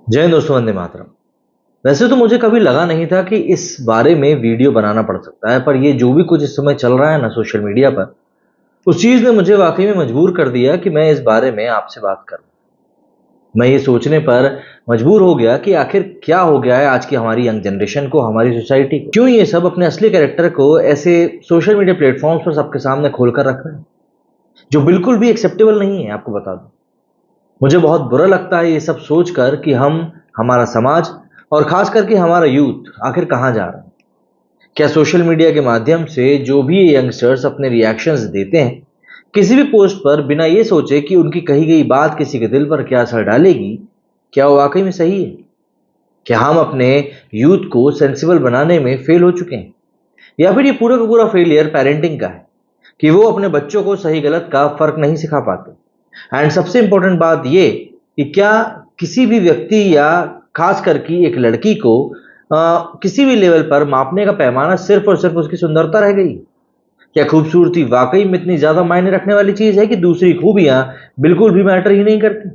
जय हिंद दोस्तों, वंदे मातरम। वैसे तो मुझे कभी लगा नहीं था कि इस बारे में वीडियो बनाना पड़ सकता है, पर ये जो भी कुछ इस समय चल रहा है ना सोशल मीडिया पर, उस चीज़ ने मुझे वाक़ई में मजबूर कर दिया कि मैं इस बारे में आपसे बात करूँ। मैं ये सोचने पर मजबूर हो गया कि आखिर क्या हो गया है आज की हमारी यंग जनरेशन को, हमारी सोसाइटी को? क्यों ये सब अपने असली कैरेक्टर को ऐसे सोशल मीडिया प्लेटफ़ॉर्म्स पर सबके सामने खोल कर रख रहे हैं, जो बिल्कुल भी एक्सेप्टेबल नहीं है, आपको बता दूँ। मुझे बहुत बुरा लगता है ये सब सोचकर कि हमारा समाज और खास करके हमारा यूथ आखिर कहाँ जा रहा है। क्या सोशल मीडिया के माध्यम से जो भी ये यंगस्टर्स अपने रिएक्शंस देते हैं किसी भी पोस्ट पर, बिना ये सोचे कि उनकी कही गई बात किसी के दिल पर क्या असर डालेगी, क्या वो वाकई में सही है? क्या हम अपने यूथ को सेंसिबल बनाने में फेल हो चुके हैं, या फिर ये पूरा का पूरा फेलियर पेरेंटिंग का है कि वो अपने बच्चों को सही गलत का फर्क नहीं सिखा पाते? एंड सबसे इंपॉर्टेंट बात ये कि क्या किसी भी व्यक्ति या खास करके एक लड़की को किसी भी लेवल पर मापने का पैमाना सिर्फ और सिर्फ उसकी सुंदरता रह गई? क्या खूबसूरती वाकई में इतनी ज्यादा मायने रखने वाली चीज है कि दूसरी खूबियां बिल्कुल भी मैटर ही नहीं करती?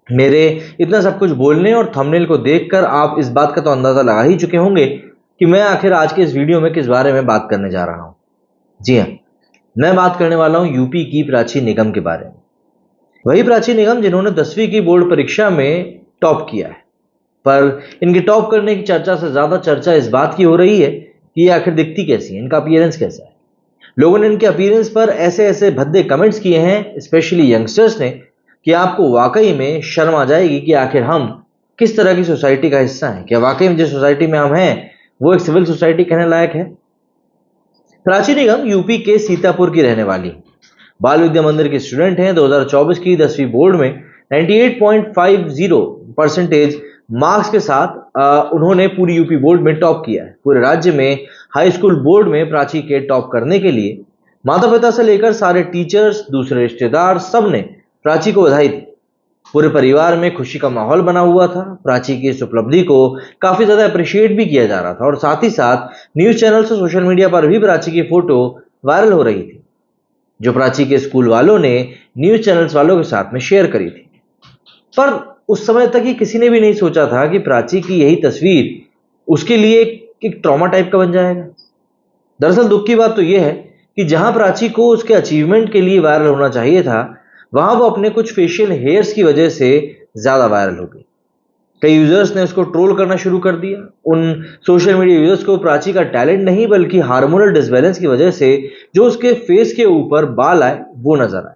मेरे इतना सब कुछ बोलने और थंबनेल को देखकर आप इस बात का तो अंदाजा लगा ही चुके होंगे कि मैं आखिर आज के इस वीडियो में किस बारे में बात करने जा रहा हूं। जी हाँ, मैं बात करने वाला हूं यूपी की प्राची निगम के बारे में। वही प्राची निगम जिन्होंने 10वीं की बोर्ड परीक्षा में टॉप किया है, पर इनके टॉप करने की चर्चा से ज्यादा चर्चा इस बात की हो रही है कि ये आखिर दिखती कैसी है, इनका अपीयरेंस कैसा है। लोगों ने इनके अपीयरेंस पर ऐसे ऐसे भद्दे कमेंट्स किए हैं, स्पेशली यंगस्टर्स ने, कि आपको वाकई में शर्म आ जाएगी कि आखिर हम किस तरह की सोसाइटी का हिस्सा हैं। क्या वाकई में जिस सोसाइटी में हम हैं वो एक सिविल सोसाइटी कहने लायक है? प्राची निगम यूपी के सीतापुर की रहने वाली बाल विद्या मंदिर की स्टूडेंट हैं। 2024 की 10वीं बोर्ड में 98.50% मार्क्स के साथ उन्होंने पूरी यूपी बोर्ड में टॉप किया है। पूरे राज्य में हाई स्कूल बोर्ड में प्राची के टॉप करने के लिए माता पिता से लेकर सारे टीचर्स, दूसरे रिश्तेदार, सब ने प्राची को बधाई दी। पूरे परिवार में खुशी का माहौल बना हुआ था। प्राची की इस उपलब्धि को काफी ज्यादा अप्रिशिएट भी किया जा रहा था और साथ ही साथ न्यूज चैनल और सोशल मीडिया पर भी प्राची की फोटो वायरल हो रही थी, जो प्राची के स्कूल वालों ने न्यूज चैनल्स वालों के साथ में शेयर करी थी। पर उस समय तक ये किसी ने भी नहीं सोचा था कि प्राची की यही तस्वीर उसके लिए एक ट्रॉमा टाइप का बन जाएगा। दरअसल दुख की बात तो यह है कि जहां प्राची को उसके अचीवमेंट के लिए वायरल होना चाहिए था, वहां वो अपने कुछ फेशियल हेयर्स की वजह से ज्यादा वायरल हो गई। कई यूजर्स ने उसको ट्रोल करना शुरू कर दिया। उन सोशल मीडिया यूजर्स को प्राची का टैलेंट नहीं बल्कि हार्मोनल डिसबैलेंस की वजह से जो उसके फेस के ऊपर बाल आए वो नजर आए।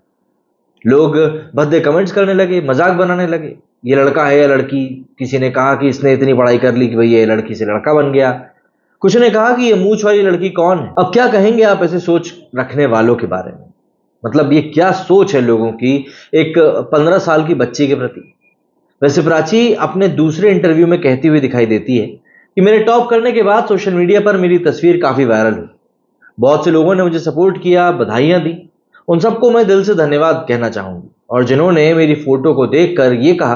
लोग भद्दे कमेंट्स करने लगे, मजाक बनाने लगे। ये लड़का है या लड़की? किसी ने कहा कि इसने इतनी पढ़ाई कर ली कि भई ये लड़की से लड़का बन गया। कुछ ने कहा कि ये मूंछ वाली लड़की कौन है। अब क्या कहेंगे आप ऐसे सोच रखने वालों के बारे में? मतलब ये क्या सोच है लोगों की एक 15 साल की बच्ची के प्रति? वैसे प्राची अपने दूसरे इंटरव्यू में कहती हुई दिखाई देती है कि मेरे टॉप करने के बाद सोशल मीडिया पर मेरी तस्वीर काफी वायरल हुई। बहुत से लोगों ने मुझे सपोर्ट किया, बधाइयां दी। उन सबको मैं दिल से धन्यवाद कहना चाहूंगी। और जिन्होंने मेरी फोटो को देखकर ये कहा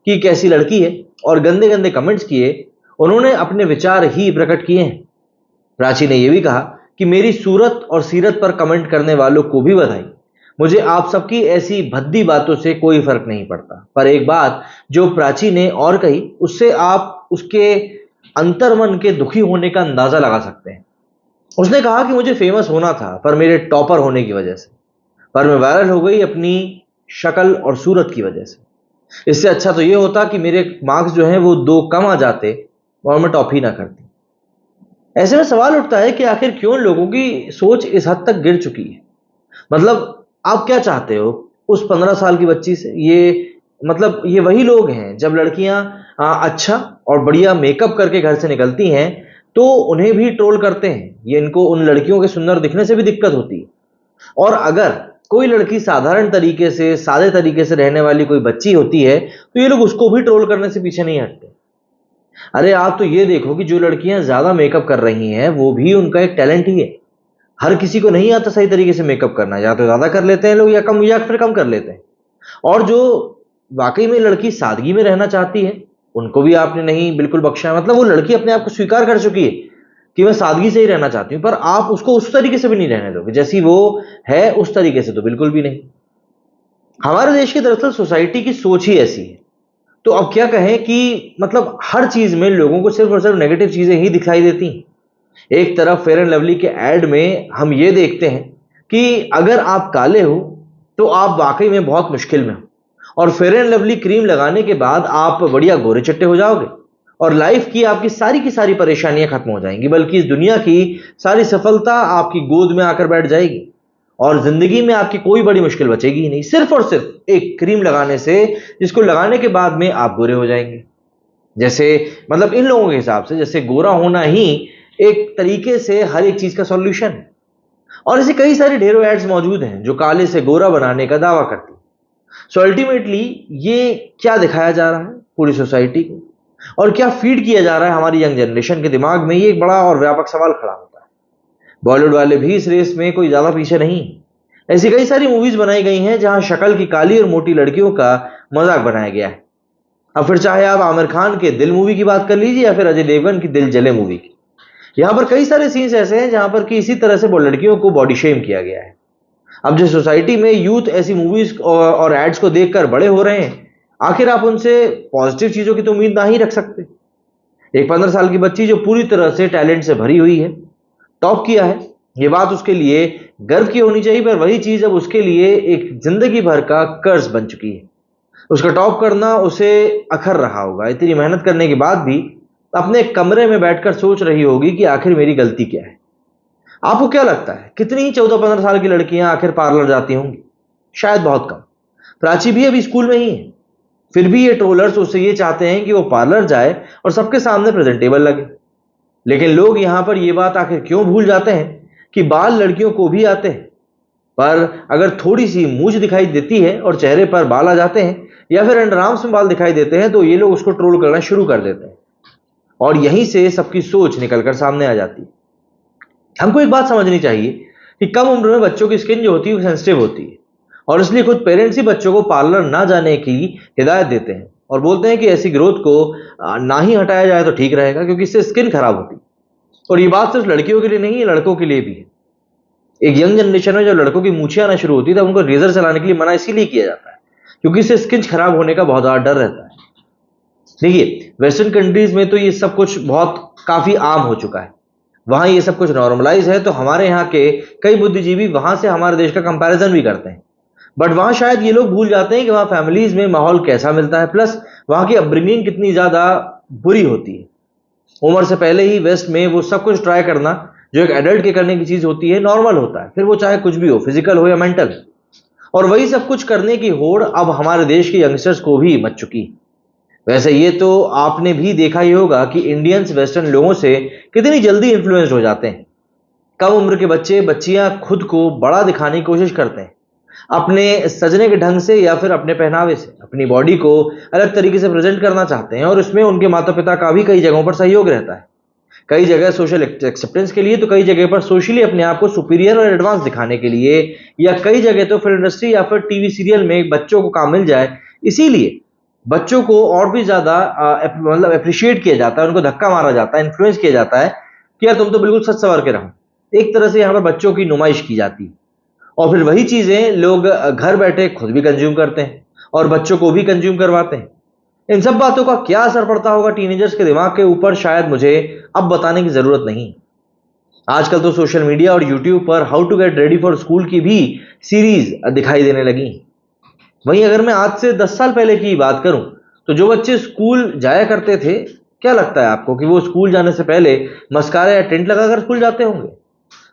कि कैसी लड़की है और गंदे गंदे कमेंट्स किए, उन्होंने अपने विचार ही प्रकट किए हैं। प्राची ने यह भी कहा कि मेरी सूरत और सीरत पर कमेंट करने वालों को भी बधाई। मुझे आप सबकी ऐसी भद्दी बातों से कोई फर्क नहीं पड़ता। पर एक बात जो प्राची ने और कही, उससे आप उसके अंतर्मन के दुखी होने का अंदाजा लगा सकते हैं। उसने कहा कि मुझे फेमस होना था पर मेरे टॉपर होने की वजह से, पर मैं वायरल हो गई अपनी शक्ल और सूरत की वजह से। इससे अच्छा तो ये होता कि मेरे मार्क्स जो हैं वो 2 कम आ जाते और मैं टॉप ही ना करती। ऐसे में सवाल उठता है कि आखिर क्यों लोगों की सोच इस हद तक गिर चुकी है? मतलब आप क्या चाहते हो उस 15 साल की बच्ची से? ये वही लोग हैं जब लड़कियां अच्छा और बढ़िया मेकअप करके घर से निकलती हैं तो उन्हें भी ट्रोल करते हैं। ये इनको उन लड़कियों के सुंदर दिखने से भी दिक्कत होती है। और अगर कोई लड़की साधारण तरीके से, सादे तरीके से रहने वाली कोई बच्ची होती है तो ये लोग उसको भी ट्रोल करने से पीछे नहीं हटते। अरे आप तो ये देखो कि जो लड़कियां ज्यादा मेकअप कर रही हैं वो भी उनका एक टैलेंट ही है। हर किसी को नहीं आता सही तरीके से मेकअप करना, या तो ज्यादा कर लेते हैं लोग या फिर कम कर लेते हैं। और जो वाकई में लड़की सादगी में रहना चाहती है उनको भी आपने नहीं बिल्कुल बख्शा। मतलब वो लड़की अपने आप को स्वीकार कर चुकी है कि मैं सादगी से ही रहना चाहती हूं, पर आप उसको उस तरीके से भी नहीं रहने दोगे जैसी वो है, उस तरीके से तो बिल्कुल भी नहीं। हमारे देश की दरअसल सोसाइटी की सोच ही ऐसी है। तो अब क्या कहें कि मतलब हर चीज में लोगों को सिर्फ और सिर्फ नेगेटिव चीजें ही दिखाई देती हैं। एक तरफ फेयर एंड लवली के एड में हम ये देखते हैं कि अगर आप काले हो तो आप वाकई में बहुत मुश्किल में हो, और फेयर एंड लवली क्रीम लगाने के बाद आप बढ़िया गोरे चिट्टे हो जाओगे और लाइफ की सारी परेशानियां खत्म हो जाएंगी, बल्कि इस दुनिया की सारी सफलता आपकी गोद में आकर बैठ जाएगी और जिंदगी में आपकी कोई बड़ी मुश्किल बचेगी ही नहीं, सिर्फ और सिर्फ एक क्रीम लगाने से, जिसको लगाने के बाद में आप गोरे हो जाएंगे। जैसे मतलब इन लोगों के हिसाब से जैसे गोरा होना ही एक तरीके से हर एक चीज का सॉल्यूशन है। और ऐसे कई सारे ढेरों एड्स मौजूद हैं जो काले से गोरा बनाने का दावा करती हैं। सो अल्टीमेटली ये क्या दिखाया जा रहा है पूरी सोसाइटी को, और क्या फीड किया जा रहा है हमारी यंग जनरेशन के दिमाग में, ये एक बड़ा और व्यापक सवाल खड़ा होता है। बॉलीवुड वाले भी इस रेस में कोई ज्यादा पीछे नहीं है। ऐसी कई सारी मूवीज बनाई गई हैं जहां शक्ल की काली और मोटी लड़कियों का मजाक बनाया गया है। अब फिर चाहे आप आमिर खान के दिल मूवी की बात कर लीजिए या फिर अजय देवगन की दिल जले मूवी की, यहां पर कई सारे सीन्स ऐसे हैं जहां पर कि इसी तरह से लड़कियों को बॉडी शेम किया गया है। अब जिस सोसाइटी में यूथ ऐसी मूवीज और एड्स को देखकर बड़े हो रहे हैं, आखिर आप उनसे पॉजिटिव चीजों की तो उम्मीद ना ही रख सकते। एक 15 साल की बच्ची जो पूरी तरह से टैलेंट से भरी हुई है, टॉप किया है, ये बात उसके लिए गर्व की होनी चाहिए, पर वही चीज अब उसके लिए एक जिंदगी भर का कर्ज बन चुकी है। उसका टॉप करना उसे अखर रहा होगा, इतनी मेहनत करने के बाद भी अपने कमरे में बैठकर सोच रही होगी कि आखिर मेरी गलती क्या है। आपको क्या लगता है कितनी 14-15 साल की लड़कियां आखिर पार्लर जाती होंगी? शायद बहुत कम। प्राची भी अभी स्कूल में ही है, फिर भी ये ट्रोलर्स उससे ये चाहते हैं कि वो पार्लर जाए और सबके सामने प्रेजेंटेबल लगे। लेकिन लोग यहां पर ये बात आखिर क्यों भूल जाते हैं कि बाल लड़कियों को भी आते हैं, पर अगर थोड़ी सी मूंछ दिखाई देती है और चेहरे पर बाल आ जाते हैं या फिर अंडरआर्म्स में बाल दिखाई देते हैं तो ये लोग उसको ट्रोल करना शुरू कर देते हैं, और यहीं से सबकी सोच निकलकर सामने आ जाती है। हमको एक बात समझनी चाहिए कि कम उम्र में बच्चों की स्किन जो होती है वो सेंसिटिव होती है, और इसलिए खुद पेरेंट्स ही बच्चों को पार्लर ना जाने की हिदायत देते हैं और बोलते हैं कि ऐसी ग्रोथ को ना ही हटाया जाए तो ठीक रहेगा, क्योंकि इससे स्किन खराब होती है। और ये बात सिर्फ लड़कियों के लिए नहीं है, लड़कों के लिए भी है। एक यंग जनरेशन में जब लड़कों की मूछें आना शुरू होती है तब उनको रेजर चलाने के लिए मना इसीलिए किया जाता है क्योंकि इससे स्किन खराब होने का बहुत ज्यादा डर रहता है। देखिए, वेस्टर्न कंट्रीज में तो ये सब कुछ बहुत काफी आम हो चुका है, वहां ये सब कुछ नॉर्मलाइज है, तो हमारे यहाँ के कई बुद्धिजीवी वहां से हमारे देश का कंपैरिजन भी करते हैं। बट वहां शायद ये लोग भूल जाते हैं कि वहां फैमिलीज में माहौल कैसा मिलता है, प्लस वहां की अपब्रिंगिंग कितनी ज्यादा बुरी होती है। उम्र से पहले ही वेस्ट में वो सब कुछ ट्राई करना जो एक एडल्ट के करने की चीज होती है नॉर्मल होता है, फिर वो चाहे कुछ भी हो, फिजिकल हो या मेंटल। और वही सब कुछ करने की होड़ अब हमारे देश के यंगस्टर्स को भी मच चुकी है। वैसे ये तो आपने भी देखा ही होगा कि इंडियंस वेस्टर्न लोगों से कितनी जल्दी इन्फ्लुएंस्ड हो जाते हैं। कम उम्र के बच्चे बच्चियां खुद को बड़ा दिखाने की कोशिश करते हैं, अपने सजने के ढंग से या फिर अपने पहनावे से अपनी बॉडी को अलग तरीके से प्रेजेंट करना चाहते हैं, और इसमें उनके माता पिता का भी कई जगहों पर सहयोग रहता है। कई जगह सोशल एक्सेप्टेंस के लिए, तो कई जगह पर सोशली अपने आप को सुपीरियर और एडवांस दिखाने के लिए, या कई जगह तो फिल्म इंडस्ट्री या फिर टीवी सीरियल में बच्चों को काम मिल जाए, इसीलिए बच्चों को और भी ज्यादा मतलब अप्रिशिएट किया जाता है, उनको धक्का मारा जाता है, इन्फ्लुएंस किया जाता है कि यार तुम तो बिल्कुल सच सवर के रहो। एक तरह से यहाँ पर बच्चों की नुमाइश की जाती है, और फिर वही चीजें लोग घर बैठे खुद भी कंज्यूम करते हैं और बच्चों को भी कंज्यूम करवाते हैं। इन सब बातों का क्या असर पड़ता होगा टीनेजर्स के दिमाग के ऊपर, शायद मुझे अब बताने की जरूरत नहीं। आजकल तो सोशल मीडिया और यूट्यूब पर how to get ready for school की भी सीरीज दिखाई देने लगी। वहीं अगर मैं आज से 10 साल पहले की बात करूं तो जो बच्चे स्कूल जाया करते थे, क्या लगता है आपको कि वो स्कूल जाने से पहले मस्कारा या टेंट लगाकर स्कूल जाते होंगे?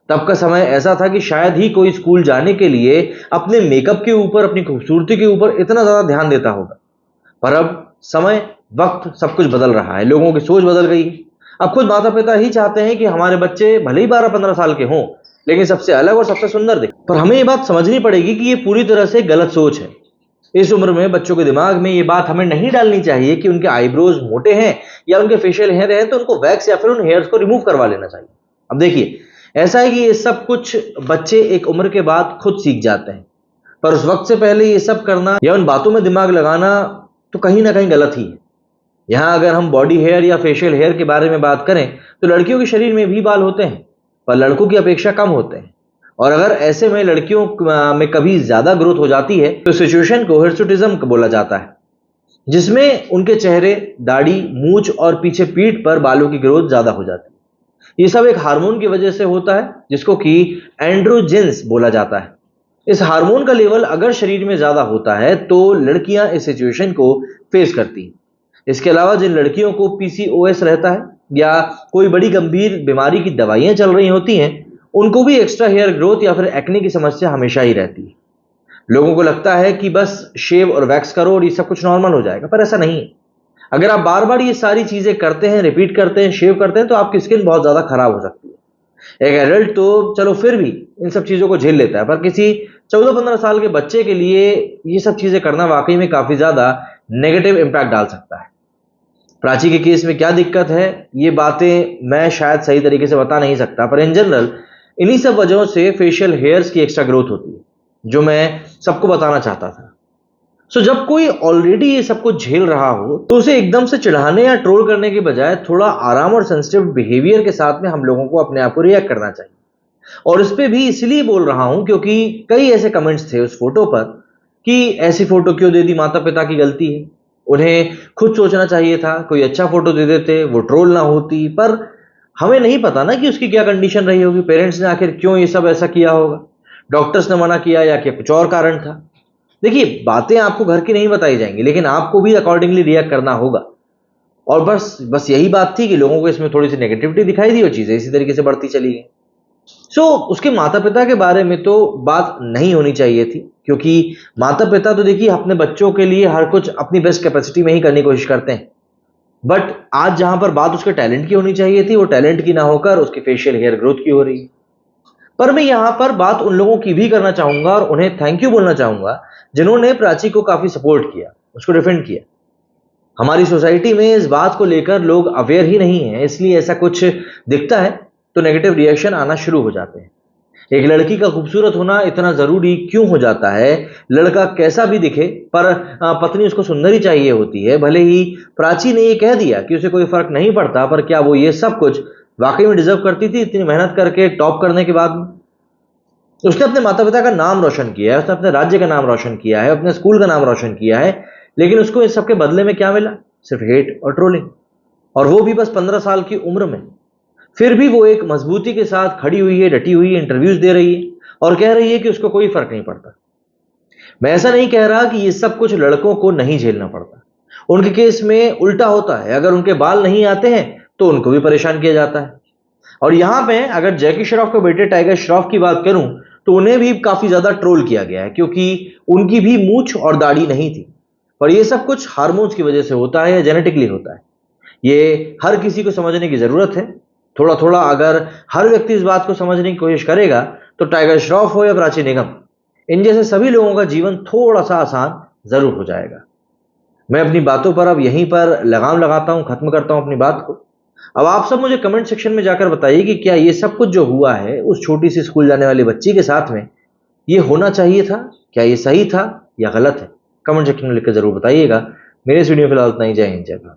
तब का समय ऐसा था कि शायद ही कोई स्कूल जाने के लिए अपने मेकअप के ऊपर, अपनी खूबसूरती के ऊपर इतना ज्यादा ध्यान देता होगा। पर अब समय, वक्त, सब कुछ बदल रहा है, लोगों की सोच बदल गई है। अब खुद माता पिता ही चाहते हैं कि हमारे बच्चे भले ही 12-15 साल के हों लेकिन सबसे अलग और सबसे सुंदर दिखें। पर हमें ये बात समझनी पड़ेगी कि ये पूरी तरह से गलत सोच है। इस उम्र में बच्चों के दिमाग में ये बात हमें नहीं डालनी चाहिए कि उनके आईब्रोज मोटे हैं या उनके फेशियल हेयर हैं तो उनको वैक्स या फिर उन हेयर्स को रिमूव करवा लेना चाहिए। अब देखिए, ऐसा है कि ये सब कुछ बच्चे एक उम्र के बाद खुद सीख जाते हैं, पर उस वक्त से पहले ये सब करना या उन बातों में दिमाग लगाना तो कहीं ना कहीं गलत ही है। यहाँ अगर हम बॉडी हेयर या फेशियल हेयर के बारे में बात करें तो लड़कियों के शरीर में भी बाल होते हैं, पर लड़कों की अपेक्षा कम होते हैं। और अगर ऐसे में लड़कियों में कभी ज्यादा ग्रोथ हो जाती है तो सिचुएशन को हिर्सुटिज्म बोला जाता है। जिसमें उनके चेहरे, दाढ़ी, मूंछ और पीछे पीठ पर बालों की ग्रोथ ज्यादा हो जाती है। ये सब एक हार्मोन की वजह से होता है जिसको कि एंड्रोजेंस बोला जाता है। इस हार्मोन का लेवल अगर शरीर में ज्यादा होता है तो लड़कियां इस सिचुएशन को फेस करती हैं। इसके अलावा जिन लड़कियों को पीसीओएस रहता है या कोई बड़ी गंभीर बीमारी की दवाइयां चल रही होती हैं, उनको भी एक्स्ट्रा हेयर ग्रोथ या फिर एक्ने की समस्या हमेशा ही रहती है। लोगों को लगता है कि बस शेव और वैक्स करो और ये सब कुछ नॉर्मल हो जाएगा, पर ऐसा नहीं है। अगर आप बार बार ये सारी चीजें करते हैं, रिपीट करते हैं, शेव करते हैं, तो आपकी स्किन बहुत ज्यादा खराब हो सकती है। एक एडल्ट तो चलो फिर भी इन सब चीजों को झेल लेता है, पर किसी 14-15 साल के बच्चे के लिए ये सब चीजें करना वाकई में काफी ज्यादा नेगेटिव इंपैक्ट डाल सकता है। प्राची के केस में क्या दिक्कत है, ये बातें मैं शायद सही तरीके से बता नहीं सकता, पर इन जनरल इन्हीं सब वजहों से फेशियल हेयर्स की एक्स्ट्रा ग्रोथ होती है, जो मैं सबको बताना चाहता था। जब कोई ऑलरेडी ये सब कुछ झेल रहा हो तो उसे एकदम से चिढ़ाने या ट्रोल करने के बजाय थोड़ा आराम और सेंसिटिव बिहेवियर के साथ में हम लोगों को अपने आप को रिएक्ट करना चाहिए। और इस पे भी इसलिए बोल रहा हूं क्योंकि कई ऐसे कमेंट्स थे उस फोटो पर कि ऐसी फोटो क्यों दे दी, माता पिता की गलती है, उन्हें खुद सोचना चाहिए था, कोई अच्छा फोटो दे देते, वो ट्रोल ना होती। पर हमें नहीं पता ना कि उसकी क्या कंडीशन रही होगी, पेरेंट्स ने आखिर क्यों ये सब ऐसा किया होगा, डॉक्टर्स ने मना किया या क्या कुछ और कारण था। देखिए, बातें आपको घर की नहीं बताई जाएंगी, लेकिन आपको भी अकॉर्डिंगली रिएक्ट करना होगा। और बस यही बात थी कि लोगों को इसमें थोड़ी सी नेगेटिविटी दिखाई दी और चीजें इसी तरीके से बढ़ती चली गई। उसके माता पिता के बारे में तो बात नहीं होनी चाहिए थी, क्योंकि माता पिता तो देखिए अपने बच्चों के लिए हर कुछ अपनी बेस्ट कैपेसिटी में ही करने की कोशिश करते हैं। बट आज जहां पर बात उसके टैलेंट की होनी चाहिए थी, वो टैलेंट की ना होकर उसकी फेशियल हेयर ग्रोथ की हो रही है। पर मैं यहां पर बात उन लोगों की भी करना चाहूंगा और उन्हें थैंक यू बोलना चाहूंगा जिन्होंने प्राची को काफी सपोर्ट किया, उसको डिफेंड किया। हमारी सोसाइटी में इस बात को लेकर लोग अवेयर ही नहीं है, इसलिए ऐसा कुछ दिखता है तो नेगेटिव रिएक्शन आना शुरू हो जाते हैं। एक लड़की का खूबसूरत होना इतना जरूरी क्यों हो जाता है? लड़का कैसा भी दिखे, पर पत्नी उसको सुंदर ही चाहिए होती है। भले ही प्राची ने ये कह दिया कि उसे कोई फर्क नहीं पड़ता, पर क्या वो ये सब कुछ वाकई में डिजर्व करती थी इतनी मेहनत करके टॉप करने के बाद? उसने अपने माता पिता का नाम रोशन किया है, उसने अपने राज्य का नाम रोशन किया है, अपने स्कूल का नाम रोशन किया है, लेकिन उसको इस सबके बदले में क्या मिला? सिर्फ हेट और ट्रोलिंग, और वो भी बस 15 साल की उम्र में। फिर भी वो एक मजबूती के साथ खड़ी हुई है, डटी हुई है, इंटरव्यूज दे रही है और कह रही है कि उसको कोई फर्क नहीं पड़ता। मैं ऐसा नहीं कह रहा कि ये सब कुछ लड़कों को नहीं झेलना पड़ता, उनके केस में उल्टा होता है। अगर उनके बाल नहीं आते हैं तो उनको भी परेशान किया जाता है। और यहां पे अगर जैकी श्रॉफ के बेटे टाइगर श्रॉफ की बात करूं तो उन्हें भी काफी ज्यादा ट्रोल किया गया है, क्योंकि उनकी भी मूंछ और दाढ़ी नहीं थी। पर यह सब कुछ हार्मोन्स की वजह से होता है या जेनेटिकली होता है, ये हर किसी को समझने की जरूरत है। थोड़ा थोड़ा अगर हर व्यक्ति इस बात को समझने की कोशिश करेगा तो टाइगर श्रॉफ हो या प्राची निगम, इन जैसे सभी लोगों का जीवन थोड़ा सा आसान जरूर हो जाएगा। मैं अपनी बातों पर अब यहीं पर लगाम लगाता हूं, खत्म करता हूं अपनी बात को। अब आप सब मुझे कमेंट सेक्शन में जाकर बताइए कि क्या ये सब कुछ जो हुआ है उस छोटी सी स्कूल जाने वाली बच्ची के साथ में ये होना चाहिए था? क्या ये सही था या गलत है? कमेंट सेक्शन में लिखकर जरूर बताइएगा। मेरे इस वीडियो में फिलहाल इतना ही। जय हिंद, जय भारत।